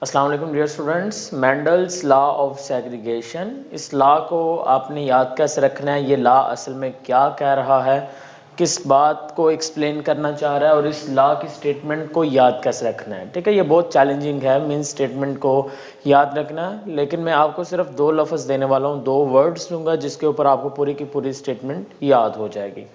अस्सलाम वालेकुम dear students. Mendel's law of segregation, इस लॉ को आपने याद कैसे रखना है, ये लॉ असल में क्या कह रहा है, किस बात को एक्सप्लेन करना चाह रहा है और इस लॉ की स्टेटमेंट को याद कैसे रखना है। ठीक है, ये बहुत चैलेंजिंग है मीन्स स्टेटमेंट को याद रखना, लेकिन मैं आपको सिर्फ दो लफ्ज़ देने वाला हूँ, दो वर्ड्स दूंगा जिसके ऊपर आपको पूरी की पूरी स्टेटमेंट याद हो जाएगी।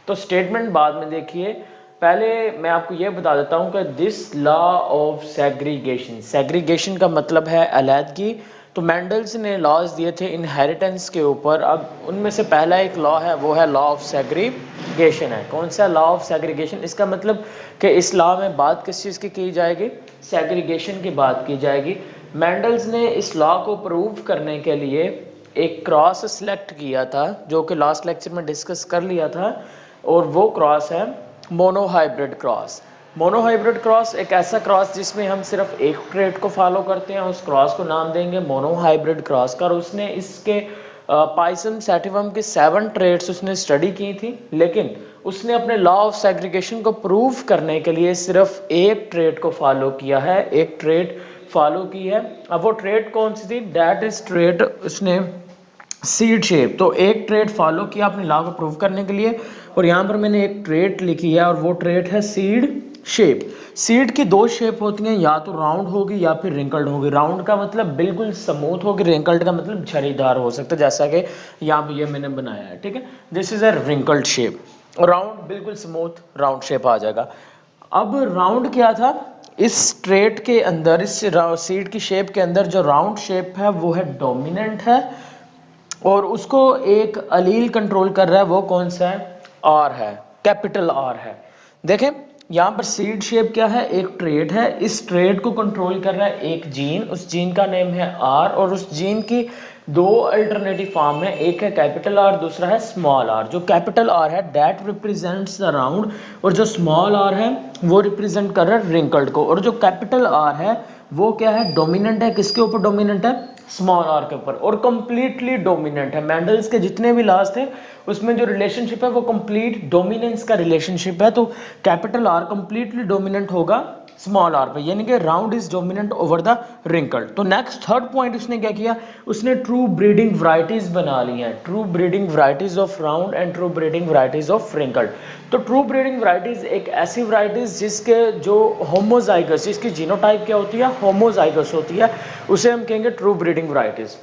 तो स्टेटमेंट बाद में देखिए, पहले मैं आपको यह बता देता हूं कि this law of segregation, segregation का मतलब है अलैदगी। तो मेंडल्स ने लॉज दिए थे इनहेरिटेंस के ऊपर। अब उनमें से पहला एक लॉ है, वो है लॉ ऑफ सेग्रीगेशन है। कौन सा लॉ ऑफ सेग्रीगेशन? इसका मतलब कि इस लॉ में बात किस चीज़ की जाएगी? सेग्रीगेशन की बात की जाएगी। मेंडल्स ने इस लॉ को प्रूव करने के लिए एक क्रॉस सेलेक्ट किया था, जो कि लास्ट लेक्चर में डिस्कस कर लिया था, और वो क्रॉस है मोनोहाइब्रिड क्रॉस। मोनोहाइब्रिड क्रॉस एक ऐसा क्रॉस जिसमें हम सिर्फ एक ट्रेट को फॉलो करते हैं, उस क्रॉस को नाम देंगे मोनोहाइब्रिड क्रॉस का। और उसने इसके पाइसम सैटिवम के 7 ट्रेट्स उसने स्टडी की थी, लेकिन उसने अपने लॉ ऑफ सेग्रीगेशन को प्रूव करने के लिए सिर्फ एक ट्रेट को फॉलो किया है, एक ट्रेट फॉलो की है। अब वो ट्रेट कौन सी थी? दैट इज ट्रेट उसने सीड शेप। तो एक ट्रेट फॉलो किया अपने लॉ को प्रूव करने के लिए, और यहाँ पर मैंने एक ट्रेट लिखी है और वो ट्रेट है सीड शेप। सीड की दो शेप होती हैं, या तो राउंड होगी या फिर रिंकल्ड होगी। राउंड का मतलब बिल्कुल स्मूथ होगी, रिंकल्ड का मतलब झरीदार हो सकता है, जैसा कि यहाँ पे ये मैंने बनाया है। ठीक है, this is a wrinkled shape. Round बिल्कुल स्मूथ राउंड शेप आ जाएगा। अब राउंड क्या था? इस ट्रेट के अंदर, इस सीड की शेप के अंदर जो राउंड शेप है वो है डोमिनेंट है, और उसको एक अलील कंट्रोल कर रहा है। वो कौन सा है? आर है, कैपिटल आर है। देखें यहाँ पर सीड शेप क्या है? एक ट्रेट है, इस ट्रेट को कंट्रोल कर रहा है एक जीन, उस जीन का नेम है आर, और उस जीन की दो अल्टरनेटिव फॉर्म है, एक है कैपिटल आर, दूसरा है स्मॉल आर। जो कैपिटल आर है दैट रिप्रेजेंट्स द राउंड, और जो स्मॉल आर है वो रिप्रेजेंट कर रहा है रिंकल्ड को। और जो कैपिटल आर है वो क्या है? डोमिनेंट है। किसके ऊपर डोमिनेंट है? स्मॉल आर के ऊपर, और कंप्लीटली डोमिनेंट है। मेंडल्स के जितने भी लॉज थे उसमें जो रिलेशनशिप है वो कंप्लीट डोमिनेंस का रिलेशनशिप है। तो कैपिटल आर कंप्लीटली डोमिनेंट होगा स्मॉल आर पे, यानी कि round is dominant over the wrinkled. तो नेक्स्ट थर्ड पॉइंट उसने क्या किया? उसने ट्रू ब्रीडिंग वैरायटीज बना ली हैं, true breeding varieties of round and true breeding varieties of wrinkled. तो ट्रू ब्रीडिंग वैरायटीज एक ऐसी वैरायटीज जिसके जो होमोजाइगस, जिसकी जीनोटाइप क्या होती है? होमोजाइगस होती है, उसे हम कहेंगे ट्रू ब्रीडिंग वैरायटीज।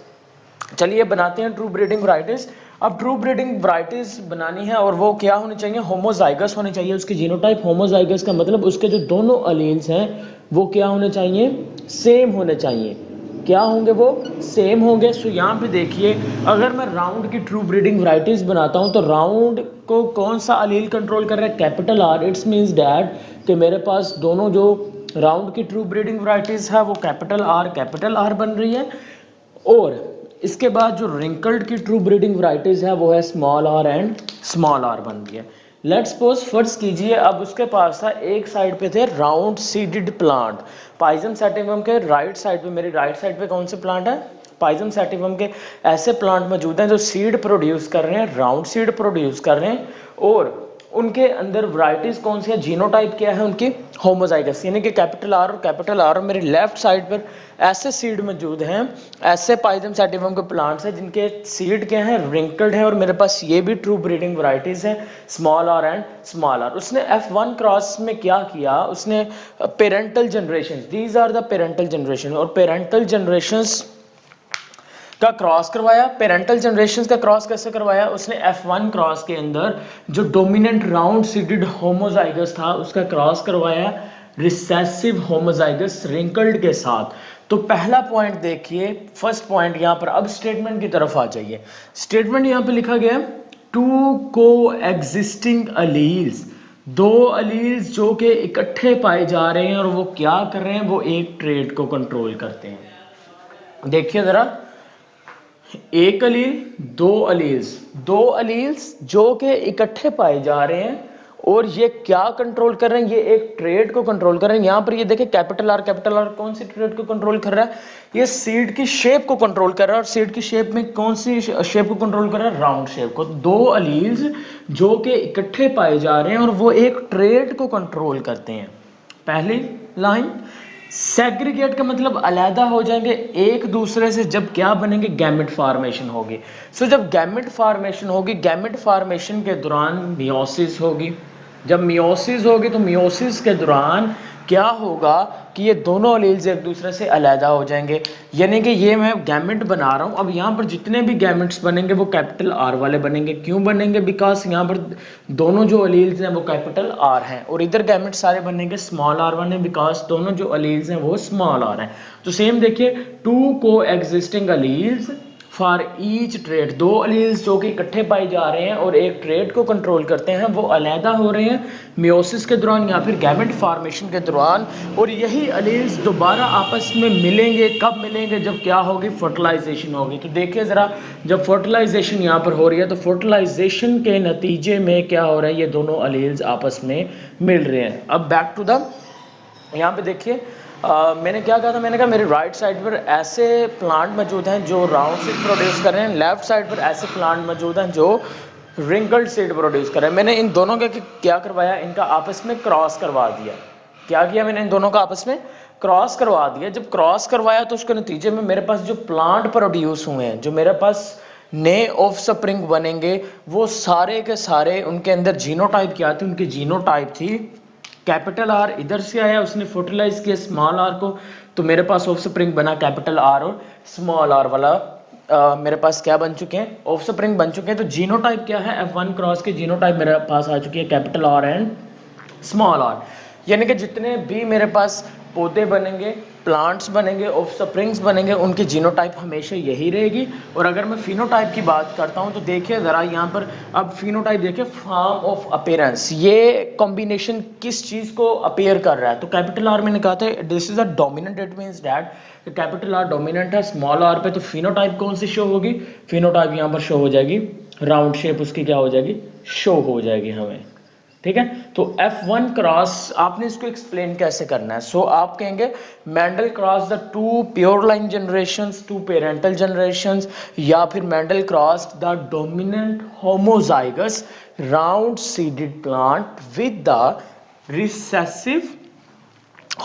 चलिए बनाते हैं ट्रू ब्रीडिंग वैरायटीज। अब ट्रू ब्रीडिंग वैरायटीज बनानी है, और वो क्या होनी चाहिए? होमोजाइगस होनी चाहिए। उसकी जीनोटाइप होमोजाइगस का मतलब उसके जो दोनों अलील्स हैं वो क्या होने चाहिए? सेम होने चाहिए। क्या होंगे वो? सेम होंगे। सो यहाँ पे देखिए, अगर मैं राउंड की ट्रू ब्रीडिंग वैरायटीज बनाता हूँ तो राउंड को कौन सा अलील कंट्रोल कर रहा है? Capital are. It's means that कि मेरे पास दोनों जो राउंड की ट्रू ब्रीडिंग वैरायटीज है वो कैपिटल आर बन रही है, और इसके बाद जो रिंकल्ड की ट्रू ब्रीडिंग वैरायटीज है वो है small R and small R बन रही है। लेट्स सपोज फर्स्ट कीजिए, अब उसके पास था एक साइड पे थे राउंड सीडेड प्लांट। पाइजम सैटिवम के राइट साइड पे, मेरी राइट साइड पे कौन से प्लांट है? पाइजम सैटिवम के ऐसे प्लांट मौजूद हैं जो सीड प्रोड्यूस कर रहे हैं, राउंड सीड प्रोड्यूस कर रहे हैं, और उनके अंदर वैरायटीज कौन सी है? जीनोटाइप क्या है उनकी? होमोजाइगस, यानी कि कैपिटल आर और कैपिटल आर। और मेरे लेफ्ट साइड पर ऐसे सीड मौजूद हैं, ऐसे पाइजम सैटिवम के प्लांट्स हैं जिनके सीड क्या है? रिंकल्ड है, और मेरे पास ये भी ट्रू ब्रीडिंग वैरायटीज हैं, small R and small R. उसने F1 क्रॉस में क्या किया? उसने parental generation, these are the parental generation, और पेरेंटल जनरेशंस का क्रॉस करवाया। पेरेंटल जनरेशन का क्रॉस कैसे करवाया? उसने F1 क्रॉस के अंदर जो डोमिनेंट राउंड सीडेड होमोजाइगस था उसका क्रॉस करवाया रिसेसिव होमोजाइगस रिंकल्ड के साथ। तो पहला पॉइंट देखिए, फर्स्ट पॉइंट यहाँ पर। अब स्टेटमेंट की तरफ आ जाइए। स्टेटमेंट यहाँ पे लिखा गया, टू को एग्जिस्टिंग अलील्स, दो अलील्स जो कि इकट्ठे पाए जा रहे हैं, और वो क्या कर रहे हैं? वो एक ट्रेट को कंट्रोल करते हैं। देखिए जरा, एक अलील, दो अलील्स जो कि इकट्ठे पाए जा रहे हैं, और ये क्या कंट्रोल कर रहे हैं? ये एक ट्रेड को कंट्रोल कर रहे हैं। यहां पर ये देखिए कैपिटल आर कौन सी ट्रेड को कंट्रोल कर रहा है? ये सीड की शेप को कंट्रोल कर रहा है, और सीड की शेप में कौन सी शेप को कंट्रोल कर रहा है? राउंड शेप को। दो अलील्स जो कि इकट्ठे पाए जा रहे हैं और वो एक ट्रेड को कंट्रोल करते हैं। पहली लाइन, सेग्रीगेट का मतलब अलहदा हो जाएंगे एक दूसरे से जब क्या बनेंगे, गैमेट फॉर्मेशन होगी। सो जब गैमेट फॉर्मेशन होगी, गैमेट फॉर्मेशन के दौरान मियोसिस होगी। जब मियोसिस होगी तो मियोसिस के दौरान क्या होगा कि ये दोनों एलील्स एक दूसरे से अलहदा हो जाएंगे। यानी कि ये मैं गैमेट बना रहा हूँ, अब यहाँ पर जितने भी गैमेट्स बनेंगे वो कैपिटल आर वाले बनेंगे। क्यों बनेंगे? बिकॉज यहाँ पर दोनों जो एलील्स हैं वो कैपिटल आर हैं, और इधर गैमेट सारे बनेंगे स्मॉल आर बने, बिकॉज दोनों जो एलील्स हैं वो स्मॉल आर हैं। तो सेम देखिए, टू को existing alleles for each trait, दो एलील्स जो कि इकट्ठे पाए जा रहे हैं और एक ट्रेट को कंट्रोल करते हैं, वो अलहदा हो रहे हैं मियोसिस के दौरान या फिर गैमेट फॉर्मेशन के दौरान। और यही एलील्स दोबारा आपस में मिलेंगे, कब मिलेंगे? जब क्या होगी, फर्टिलाइजेशन होगी। तो देखिए ज़रा, जब फर्टिलाइजेशन यहाँ पर हो रही है तो फर्टिलाइजेशन के नतीजे में क्या हो रहा है, ये दोनों एलील्स आपस में मिल रहे हैं। अब बैक टू द, यहाँ पे देखिए मैंने क्या कहा था, मैंने कहा मेरे राइट साइड पर ऐसे प्लांट मौजूद हैं जो राउंड सीड प्रोड्यूस कर रहे हैं, लेफ्ट साइड पर ऐसे प्लांट मौजूद हैं जो रिंकल्ड सीड प्रोड्यूस कर रहे हैं। मैंने इन दोनों का क्या करवाया, इनका आपस में क्रॉस करवा दिया। क्या किया मैंने, इन दोनों का आपस में क्रॉस करवा दिया। जब क्रॉस करवाया तो उसके नतीजे में मेरे पास जो प्लांट प्रोड्यूस हुए हैं, जो मेरे पास नए ऑफ स्प्रिंग बनेंगे, वो सारे के सारे, उनके अंदर जीनोटाइप क्या थी, उनकी जीनोटाइप थी कैपिटल आर। इधर से आया, उसने फर्टिलाइज किया स्मॉल आर को, तो मेरे पास ऑफ स्प्रिंग बना कैपिटल आर और स्मॉल आर वाला। मेरे पास क्या बन चुके हैं, ऑफ स्प्रिंग बन चुके हैं। तो जीनोटाइप क्या है, F1 क्रॉस के जीनोटाइप मेरे पास आ चुकी है capital R and small R. यानी कि जितने भी मेरे पास पौधे बनेंगे, प्लांट्स बनेंगे, ऑफ स्प्रिंग्स बनेंगे, उनकी जीनोटाइप हमेशा यही रहेगी। और अगर मैं फिनोटाइप की बात करता हूं तो देखिए ज़रा यहाँ पर, अब फिनोटाइप देखिए, फॉर्म ऑफ अपीयरेंस, ये कॉम्बिनेशन किस चीज़ को अपीयर कर रहा है। तो कैपिटल आर मैंने कहा था this is a dominant, it means that capital R dominant है स्मॉल आर पे। तो फिनोटाइप कौन सी शो होगी, फिनोटाइप यहाँ पर शो हो जाएगी, राउंड शेप उसकी क्या हो जाएगी, शो हो जाएगी हमें। ठीक है, तो F1 क्रॉस आपने इसको एक्सप्लेन कैसे करना है। सो आप कहेंगे Mendel cross the two pure line generations, two parental generations, या फिर Mendel cross the dominant homozygous round seeded plant with the recessive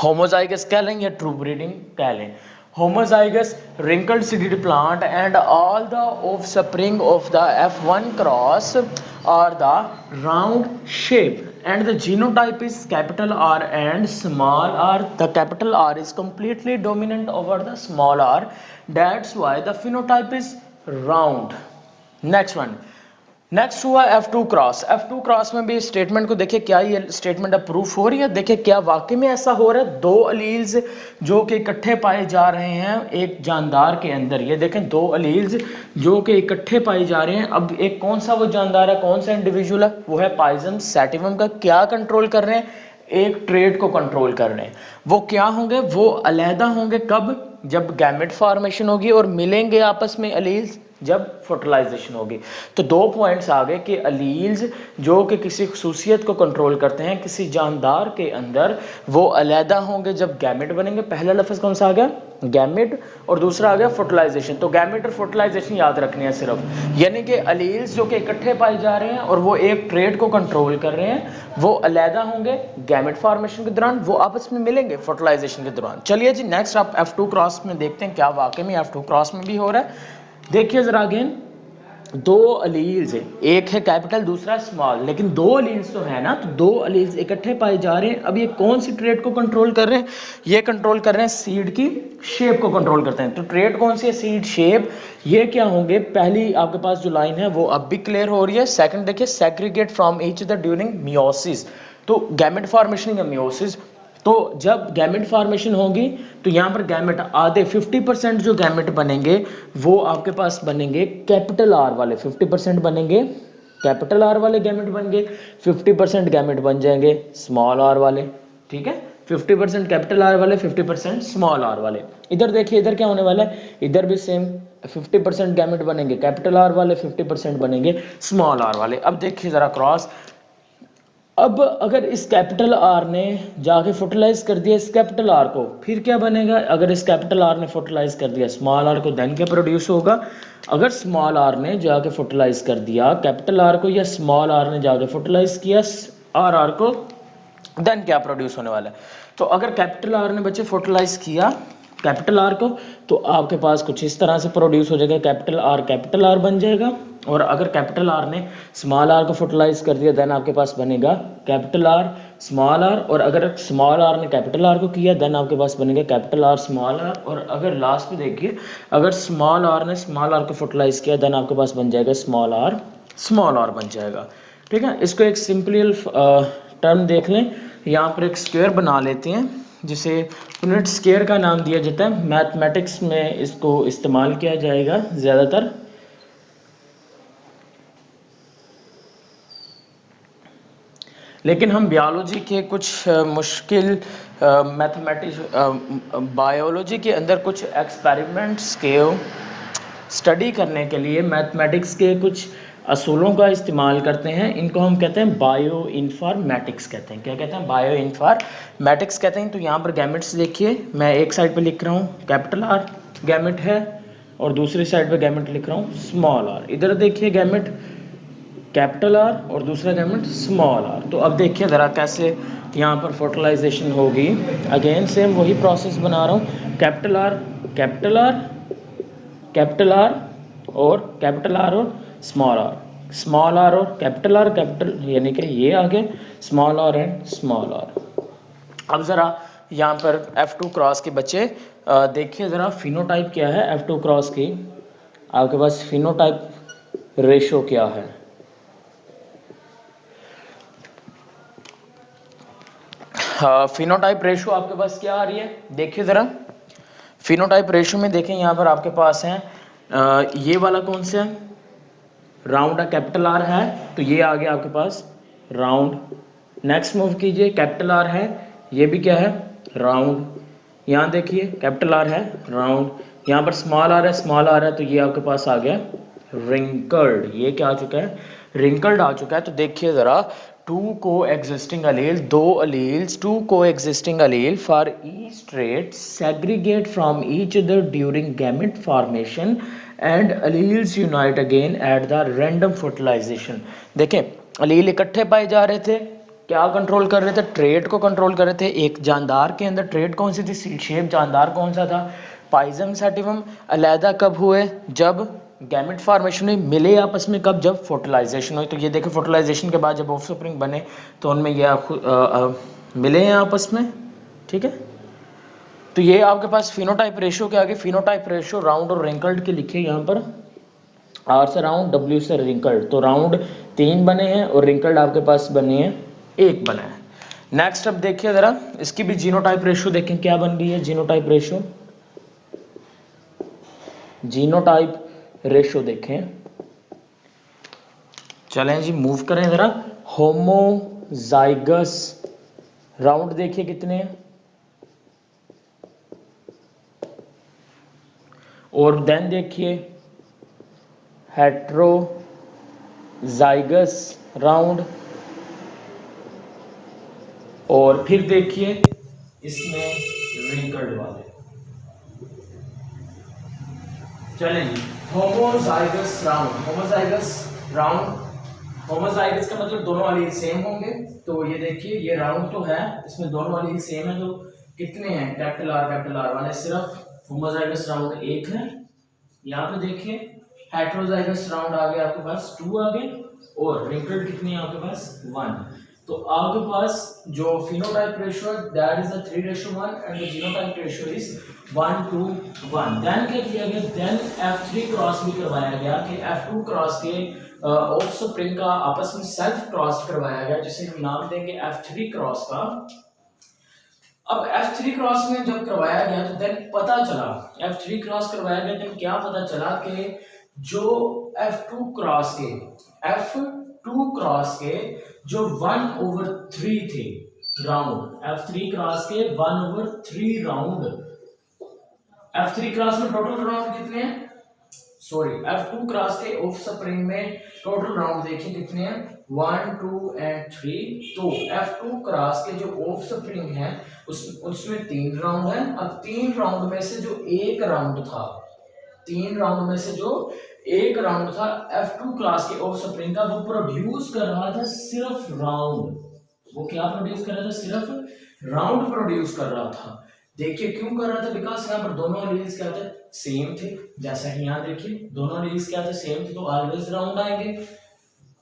homozygous कह लें या ट्रू ब्रीडिंग कह लें, homozygous wrinkled seeded plant, and all the offspring of the F1 cross are the round shape and the genotype is capital R and small r. The capital R is completely dominant over the small r, that's why the phenotype is round. Next one, next हुआ F2 cross. F2 cross में भी statement को देखिए, क्या ये statement अब proof हो रही है। देखिए क्या वाकई में ऐसा हो रहा है, दो अलील्स जो कि इकट्ठे पाए जा रहे हैं एक जानदार के अंदर। ये देखें, दो अलील्स जो कि इकट्ठे पाए जा रहे हैं। अब एक कौन सा वो जानदार है, कौन सा इंडिविजुअल है, वो है पाइजम सैटिवम का। क्या कंट्रोल कर रहे हैं, एक ट्रेड को कंट्रोल कर रहे हैं। वो क्या होंगे, वो अलहदा होंगे कब, जब गैमेट फॉर्मेशन होगी, और मिलेंगे आपस में अलील्स जब फर्टिलाइजेशन होगी। तो दो पॉइंट्स आ गए कि अलील्स जो कि किसी खसूसियत को कंट्रोल करते हैं किसी जानदार के अंदर, वो अलहदा होंगे जब गैमेट बनेंगे। पहला लफ्ज कौन सा आ गया, गैमेट, और दूसरा आ गया फर्टिलाइजेशन। तो गैमेट और फर्टिलाइजेशन याद रखनी है सिर्फ, यानी कि अलील्स जो कि इकट्ठे पाए जा रहे हैं और वो एक ट्रेड को कंट्रोल कर रहे हैं, वो अलहदा होंगे गैमेट फॉर्मेशन के दौरान, वो आपस में मिलेंगे फर्टिलाइजेशन के दौरान। चलिए जी, नेक्स्ट आप F2 क्रॉस में देखते हैं क्या वाकई में F2 क्रॉस में भी हो रहा है। देखिए जरा अगेन, दो अलील्स है, एक है कैपिटल दूसरा स्मॉल, लेकिन दो अलील्स तो है ना, तो दो अलील्स इकट्ठे पाए जा रहे हैं। अब ये कौन सी ट्रेट को कंट्रोल कर रहे हैं, ये कंट्रोल कर रहे हैं सीड की शेप को कंट्रोल करते हैं। तो ट्रेट कौन सी है, सीड शेप। ये क्या होंगे, पहली आपके पास जो लाइन है वो अब भी क्लियर हो रही है। सेकंड देखिए, segregate from each other during meiosis. तो गैमेट फॉर्मेशन या मियोसिस, तो जब गैमेट फॉर्मेशन होगी तो यहाँ पर गैमेट आधे 50% जो गैमेट बनेंगे वो आपके पास बनेंगे कैपिटल आर वाले, 50% बनेंगे कैपिटल आर वाले गैमेट बनेंगे, 50% गैमेट बन जाएंगे स्मॉल आर वाले। ठीक है, 50% कैपिटल आर वाले, 50% स्मॉल आर वाले। इधर देखिए, इधर क्या होने वाला है, इधर भी सेम 50% गैमेट बनेंगे कैपिटल आर वाले, 50% बनेंगे स्मॉल आर वाले। अब देखिए जरा क्रॉस, अब अगर इस कैपिटल आर ने जाके फर्टिलाइज कर दिया इस कैपिटल आर को, फिर क्या बनेगा, अगर इस कैपिटल आर ने फर्टिलाइज कर दिया स्मॉल आर को, देन क्या प्रोड्यूस होगा। अगर स्मॉल आर ने जाके फर्टिलाइज कर दिया कैपिटल आर को, या स्मॉल आर ने जाके फर्टिलाइज किया आर को, देन क्या प्रोड्यूस होने वाला है। तो अगर कैपिटल आर ने बच्चे फर्टिलाइज किया कैपिटल आर को, तो आपके पास कुछ इस तरह से प्रोड्यूस हो जाएगा, कैपिटल आर बन जाएगा। और अगर कैपिटल आर ने स्मॉल आर को फर्टिलाइज कर दिया, देन आपके पास बनेगा कैपिटल आर स्मॉल आर। और अगर स्मॉल आर ने कैपिटल आर को किया, देन आपके पास बनेगा कैपिटल आर स्मॉल आर। और अगर लास्ट में देखिए, अगर स्मॉल आर ने स्मॉल आर को फर्टिलाइज किया, देन आपके पास बन जाएगा स्मॉल आर बन जाएगा। ठीक है, इसको एक सिंपल टर्म देख लें। यहाँ पर एक स्क्वायर बना लेते हैं जिसे यूनिट स्क्वायर का नाम दिया जाता है। मैथमेटिक्स में इसको इस्तेमाल किया जाएगा ज़्यादातर। लेकिन हम बायोलॉजी के कुछ मुश्किल मैथमेटिक्स बायोलॉजी के अंदर कुछ एक्सपेरिमेंट्स के स्टडी करने के लिए मैथमेटिक्स के कुछ असूलों का इस्तेमाल करते हैं। इनको हम कहते हैं बायो इन्फॉर्मेटिक्स कहते हैं। क्या कहते हैं? बायो इन्फॉर्मेटिक्स कहते हैं। तो यहाँ पर गैमेट्स देखिए, मैं एक साइड पे लिख रहा हूँ कैपिटल आर गैमेट है, और दूसरी साइड पे गैमेट लिख रहा हूँ स्मॉल आर। इधर देखिए गैमेट कैपिटल आर और दूसरा गैमेट स्मॉल आर। तो अब देखिए ज़रा कैसे यहाँ पर फर्टिलाइजेशन होगी। अगेन सेम वही प्रोसेस बना रहा हूँ, capital R capital R capital R और स्मॉल आर और कैपिटल, यानी कि ये आगे small R and small R. अब ज़रा यहाँ पर F2 क्रॉस के बच्चे देखिए ज़रा फिनोटाइप क्या है F2 क्रॉस की। आपके पास फिनोटाइप रेशो क्या है? फिनोटाइप रेशो आपके पास क्या आ रही है, देखिए ज़रा। फिनोटाइप रेशो में देखें, यहाँ पर आपके पास है ये वाला कौन सा है, राउंड कैपिटल आर है, तो ये आ गया आपके पास राउंड। नेक्स्ट मूव कीजिए, कैपिटल आर है, ये भी क्या है राउंड। यहाँ देखिए कैपिटल आर है राउंड, यहाँ पर स्मॉल आर है, तो ये आपके पास आ गया रिंकल्ड। ये क्या आ चुका है? रिंकल्ड आ चुका है। तो देखिए ज़रा, two coexisting allele for each trait segregate from each other during gamete formation and alleles unite again at the random fertilization. देखें, अलील इकट्ठे पाए जा रहे थे, क्या कंट्रोल कर रहे थे? ट्रेड को कंट्रोल कर रहे थे। एक जानदार के अंदर ट्रेड कौन सी थी? सीड शेप जानदार कौन सा था? पाइजम सेटिवम। अलहदा कब हुए? जब गैमेट फॉर्मेशन हुई। मिले आपस में कब? जब फर्टिलाइजेशन हुई। तो ये देखें, फर्टिलाइजेशन के बाद जब ऑफस्प्रिंग बने तो उनमें ये मिले हैं आपस में। ठीक है, तो ये आपके पास फिनोटाइप रेशियो के आगे फिनोटाइप रेशियो राउंड और रिंकल्ड के लिखे यहाँ पर, आर से राउंड, डब्ल्यू से रिंकल्ड। तो राउंड 3 बने हैं और रिंकल्ड आपके पास बने हैं 1 बना है। नेक्स्ट अब देखिए जरा, इसकी भी जीनोटाइप रेशियो देखें क्या बन रही है। जीनोटाइप रेशियो देखें, चलें जी मूव करें जरा। होमोजाइगस राउंड देखिए कितने हैं, और देन देखिए हेट्रोजाइगस राउंड, और फिर देखिए इसमें रिंकल्ड वाले। चलें जी, होमोजाइगस का मतलब दोनों वाले सेम होंगे। तो ये देखिए, ये राउंड तो है, इसमें दोनों वाले सेम है। तो कितने हैं? कैपिटल आर वाले सिर्फ होमोजाइगस राउंड 1 है। यहाँ पे देखिए हेट्रोजाइगस राउंड आ गया आपके पास 2 आ गए, और रिंकल्ड कितनी है आपके पास 1। तो आपके पास जो फिनोटाइप रेशियो है that is 3:1 and the genotype ratio is 1:1। Then क्या किया गया? देन F3 क्रॉस भी करवाया गया कि F2 क्रॉस के ऑफस्प्रिंग का आपस में सेल्फ क्रॉस करवाया गया, जिसे हम नाम देंगे F3 क्रॉस का। अब F3 क्रॉस में जब करवाया गया तो देन पता चला, F3 क्रॉस करवाया गया तो क्या पता चला कि जो F2 क्रॉस के जो 1/3 थे राउंड, F3 क्रॉस के 1/3 राउंड। F3 क्रॉस में टोटल राउंड कितने हैं? F2 क्रॉस के ऑफस्प्रिंग में टोटल राउंड देखिए कितने हैं? 1, 2 एंड 3। तो F2 क्रॉस के जो ऑफस्प्रिंग है उसमें 3 राउंड है। अब 3 राउंड में से जो एक राउंड था F2 क्लास के ऑफस्प्रिंग का, वो प्रोड्यूस कर रहा था सिर्फ राउंड। वो क्या प्रोड्यूस कर रहा था, सिर्फ राउंड प्रोड्यूस कर रहा था। देखिए क्यों कर रहा था, बिकॉज यहाँ पर दोनों एलील्स क्या थे, सेम थे। जैसा कि यहाँ देखिए दोनों एलील्स क्या थे, सेम थे, तो ऑलवेज राउंड आएंगे।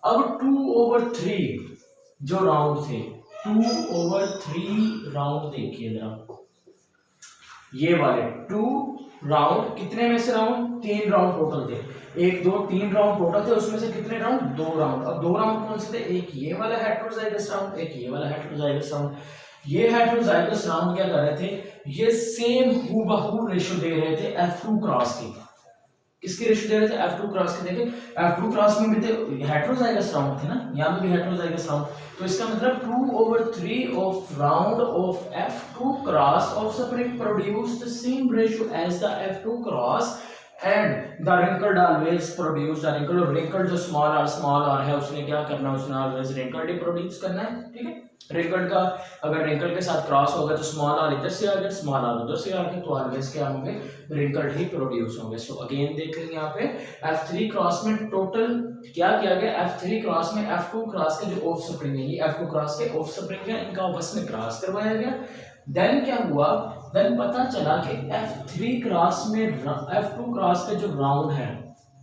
अब 2/3 जो राउंड थे, 2/3 राउंड देखिए जरा, ये वाले 2 राउंड, कितने में से राउंड, 3 राउंड टोटल थे, 1 2 3 राउंड टोटल थे, उसमें से कितने राउंड, 2 राउंड। अब 2 राउंड कौन से थे, एक ये वाला हेटेरोजाइगस राउंड, एक ये वाला हेटेरोजाइगस राउंड। ये हेटेरोजाइगस राउंड क्या कर रहे थे, ये सेम हूबहू रेशो दे रहे थे F2 क्रॉस की। किसकी रेशो दे रहे थे, F2 क्रॉस के। देखिए F2 क्रॉस में भी थे, हेटेरोजाइगस राउंड थे ना, यहाँ पे भी हेटेरोजाइगस राउंड, तो इसका मतलब 2/3 of round of F2 cross offspring produce the same ratio as the F2 cross and the wrinkled always produce the wrinkle. और रिंकल्ड जो स्मॉल आर है उसने क्या करना है, उसने ऑलवेज रिंकल्ड ही प्रोड्यूस करना है, ठीक है। रिंकल्ड का अगर रिंकल के साथ क्रॉस होगा तो स्मॉल आर इधर से आ गया, स्मॉल आर उधर से आ गया, तो ऑलवेज क्या होंगे, रिंकल्ड ही प्रोड्यूस होंगे। सो अगेन देख लेंगे यहाँ पे F3 क्रॉस में टोटल क्या किया गया, F3 क्रॉस में F2 क्रॉस के जो ऑफ स्प्रिंग है, ये F2 क्रॉस के ऑफ स्प्रिंग है, इनका आपस में क्रॉस करवाया गया। देन क्या हुआ, देन पता चला कि F3 क्रॉस में F2 क्रॉस के जो राउंड है,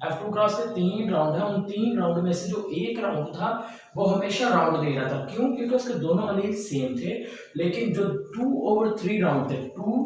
F2 क्रॉस के 3 राउंड है, उन 3 राउंड में से जो एक राउंड था वो हमेशा राउंड दे रहा था। क्यों, क्योंकि उसके दोनों एलील सेम थे, लेकिन जो 2/3 राउंड थे, 2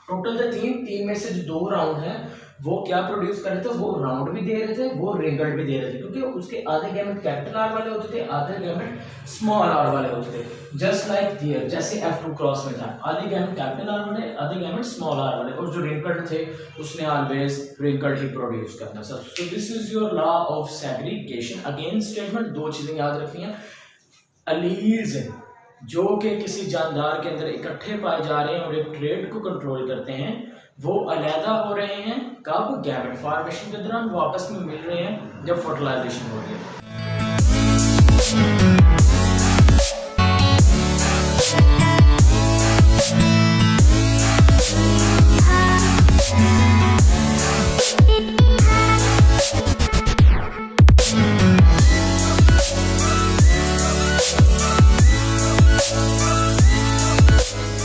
टोटल थे 3 में से जो 2 राउंड है वो क्या प्रोड्यूस कर रहे थे, वो राउंड भी दे रहे थे, वो रिंकल्ड भी दे रहे थे, क्योंकि उसके आधे गैमेट कैपिटल आर वाले होते थे, आधे गैमेट स्मॉल आर वाले होते थे। जस्ट लाइक हियर, जैसे F2 क्रॉस में था, आधे गैमेट कैपिटल आर वाले, आधे गैमेट स्मॉल आर वाले, और जो रिंकल्ड थे उसने ऑलवेज रिंकल्ड ही प्रोड्यूस करना। So this is your law of segregation. Again statement, 2 चीजें याद रखनी है, एलील्स जो कि किसी जानदार के अंदर इकट्ठे पाए जा रहे हैं और एक ट्रेड को कंट्रोल करते हैं, वो अलहदा हो रहे हैं कब, गैमेट फॉर्मेशन के दौरान, वो आपस में मिल रहे हैं जब फर्टिलाइजेशन हो रही है।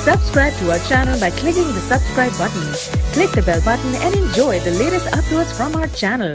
Subscribe to our channel by clicking the subscribe button. Click the bell button and enjoy the latest uploads from our channel.